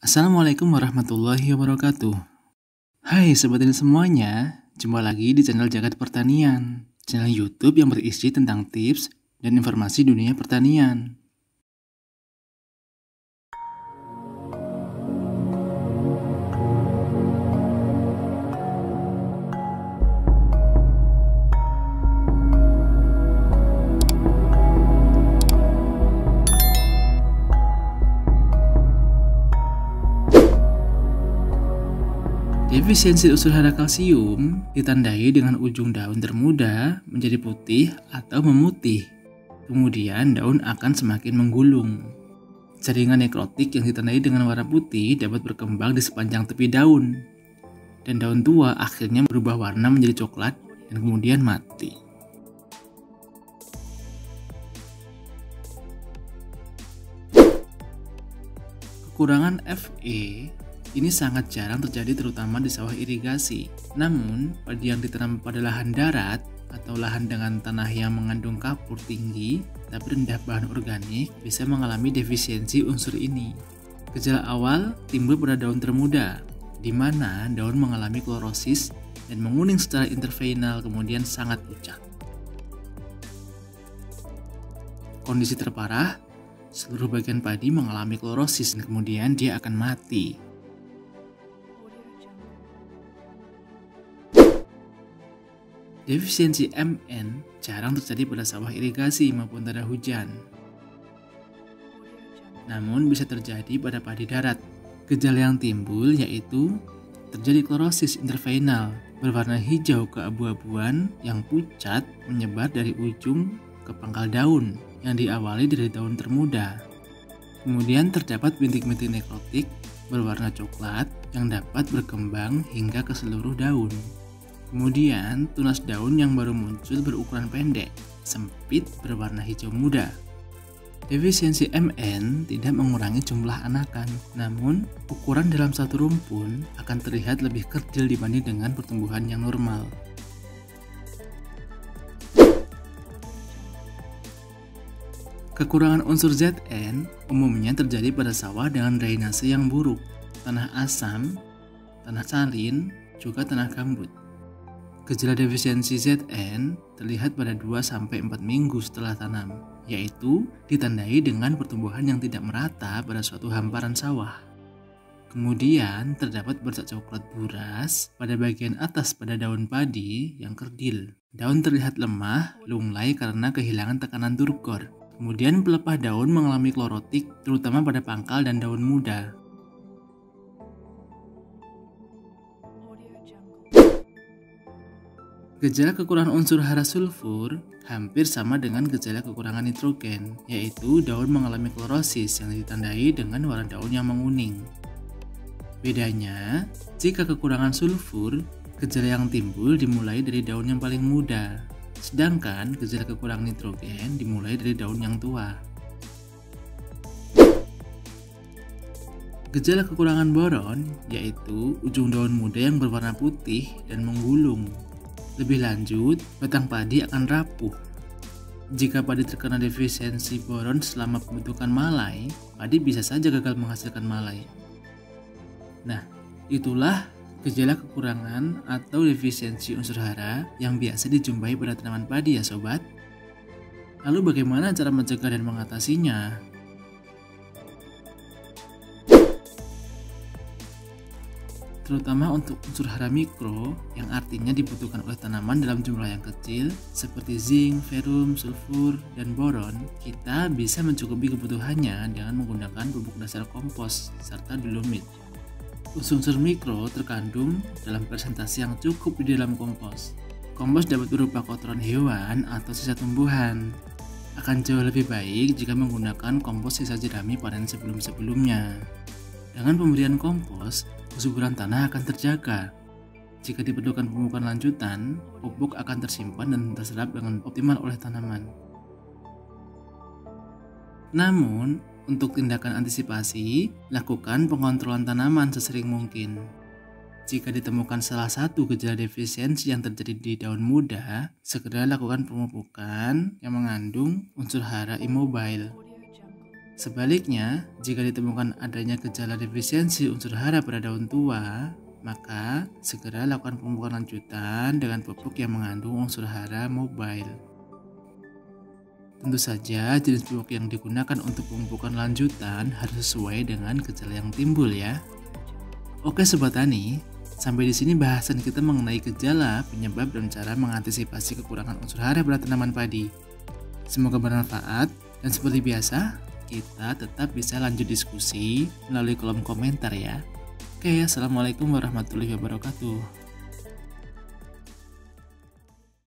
Assalamualaikum warahmatullahi wabarakatuh. Hai sobat ini semuanya, jumpa lagi di channel Jagat Pertanian, channel YouTube yang berisi tentang tips dan informasi dunia pertanian. Defisiensi unsur hara kalsium ditandai dengan ujung daun termuda menjadi putih atau memutih. Kemudian daun akan semakin menggulung. Jaringan nekrotik yang ditandai dengan warna putih dapat berkembang di sepanjang tepi daun. Dan daun tua akhirnya berubah warna menjadi coklat dan kemudian mati. Kekurangan Fe ini sangat jarang terjadi terutama di sawah irigasi. Namun, padi yang ditanam pada lahan darat atau lahan dengan tanah yang mengandung kapur tinggi tapi rendah bahan organik bisa mengalami defisiensi unsur ini. Gejala awal timbul pada daun termuda, di mana daun mengalami klorosis dan menguning secara interveinal kemudian sangat pucat. Kondisi terparah, seluruh bagian padi mengalami klorosis dan kemudian dia akan mati. Defisiensi Mn jarang terjadi pada sawah irigasi maupun tanah hujan. Namun bisa terjadi pada padi darat. Gejala yang timbul yaitu terjadi klorosis interveinal berwarna hijau keabu-abuan yang pucat menyebar dari ujung ke pangkal daun yang diawali dari daun termuda. Kemudian terdapat bintik-bintik nekrotik berwarna coklat yang dapat berkembang hingga ke seluruh daun. Kemudian, tunas daun yang baru muncul berukuran pendek, sempit berwarna hijau muda. Defisiensi Mn tidak mengurangi jumlah anakan, namun ukuran dalam satu rumpun akan terlihat lebih kerdil dibanding dengan pertumbuhan yang normal. Kekurangan unsur Zn umumnya terjadi pada sawah dengan drainase yang buruk, tanah asam, tanah salin, juga tanah gambut. Gejala defisiensi Zn terlihat pada 2-4 minggu setelah tanam, yaitu ditandai dengan pertumbuhan yang tidak merata pada suatu hamparan sawah. Kemudian terdapat bercak coklat buras pada bagian atas pada daun padi yang kerdil. Daun terlihat lemah, lunglai karena kehilangan tekanan turgor. Kemudian pelepah daun mengalami klorotik terutama pada pangkal dan daun muda. Gejala kekurangan unsur hara sulfur hampir sama dengan gejala kekurangan nitrogen, yaitu daun mengalami klorosis yang ditandai dengan warna daun yang menguning. Bedanya, jika kekurangan sulfur, gejala yang timbul dimulai dari daun yang paling muda, sedangkan gejala kekurangan nitrogen dimulai dari daun yang tua. Gejala kekurangan boron yaitu ujung daun muda yang berwarna putih dan menggulung. Lebih lanjut, batang padi akan rapuh. Jika padi terkena defisiensi boron selama pembentukan malai, padi bisa saja gagal menghasilkan malai. Nah, itulah gejala kekurangan atau defisiensi unsur hara yang biasa dijumpai pada tanaman padi ya sobat. Lalu bagaimana cara mencegah dan mengatasinya? Terutama untuk unsur hara mikro yang artinya dibutuhkan oleh tanaman dalam jumlah yang kecil seperti zinc, ferum, sulfur, dan boron, kita bisa mencukupi kebutuhannya dengan menggunakan pupuk dasar kompos serta dolomit. Unsur mikro terkandung dalam persentase yang cukup di dalam kompos. Kompos dapat berupa kotoran hewan atau sisa tumbuhan. Akan jauh lebih baik jika menggunakan kompos sisa jerami panen sebelum-sebelumnya. Dengan pemberian kompos, kesuburan tanah akan terjaga. Jika diperlukan pemupukan lanjutan, pupuk akan tersimpan dan terserap dengan optimal oleh tanaman. Namun, untuk tindakan antisipasi, lakukan pengontrolan tanaman sesering mungkin. Jika ditemukan salah satu gejala defisiensi yang terjadi di daun muda, segera lakukan pemupukan yang mengandung unsur hara immobile. Sebaliknya, jika ditemukan adanya gejala defisiensi unsur hara pada daun tua, maka segera lakukan pemupukan lanjutan dengan pupuk yang mengandung unsur hara mobile. Tentu saja jenis pupuk yang digunakan untuk pemupukan lanjutan harus sesuai dengan gejala yang timbul ya. Oke Sobat Tani, sampai di sini bahasan kita mengenai gejala, penyebab, dan cara mengantisipasi kekurangan unsur hara pada tanaman padi. Semoga bermanfaat, dan seperti biasa, kita tetap bisa lanjut diskusi melalui kolom komentar ya. Oke, assalamualaikum warahmatullahi wabarakatuh.